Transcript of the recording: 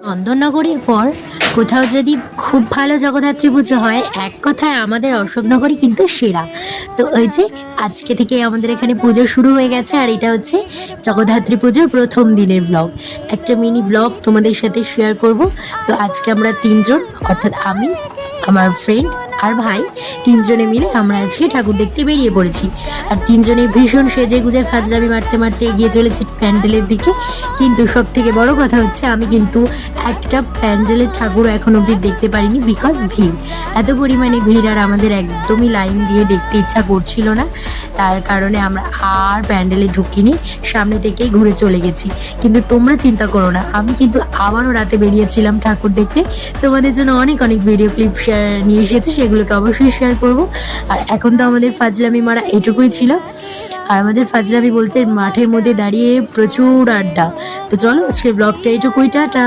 চন্দননগরের পর কোথাও যদি খুব ভালো জগদ্ধাত্রী পুজো হয়, এক কথায় আমাদের অশোকনগরই কিন্তু সেরা। তো ওই যে আজকে থেকে আমাদের এখানে পুজো শুরু হয়ে গেছে, আর এটা হচ্ছে জগদ্ধাত্রী পুজোর প্রথম দিনের ব্লগ। একটা মিনি ব্লগ তোমাদের সাথে শেয়ার করব। তো আজকে আমরা তিনজন, অর্থাৎ আমি, আমার ফ্রেন্ড আর ভাই, তিনজনে মিলে আমরা আজকে ঠাকুর দেখতে বেরিয়ে পড়েছি। আর তিনজনে ভীষণ সেজে গুজে ফাজলামি মারতে মারতে এগিয়ে চলেছি প্যান্ডেলের দিকে। কিন্তু সব থেকে বড় কথা হচ্ছে, আমি কিন্তু একটা প্যান্ডেলের ঠাকুর এখন অবধি দেখতে পারিনি, বিকজ ভিড়, এত পরিমাণে ভিড়, আর আমাদের একদমই লাইন দিয়ে দেখতে ইচ্ছা করছিল না। তার কারণে আমরা আর প্যান্ডেলে ঢুকিনি, সামনে থেকেই ঘুরে চলে গেছি। কিন্তু তোমরা চিন্তা করো না, আমি কিন্তু আবারও রাতে বেরিয়েছিলাম ঠাকুর দেখতে। তোমাদের জন্য অনেক অনেক ভিডিও ক্লিপ নিয়ে এসেছি, সেগুলোকে অবশ্যই শেয়ার করব। আর এখন তো আমাদের ফাজলামি মারা এটুকুই ছিল। আর আমাদের ফাজলামি বলতে মাঠের মধ্যে দাঁড়িয়ে প্রচুর আড্ডা। তো চলো আজকে ব্লগটা এটুকুই, টাটা।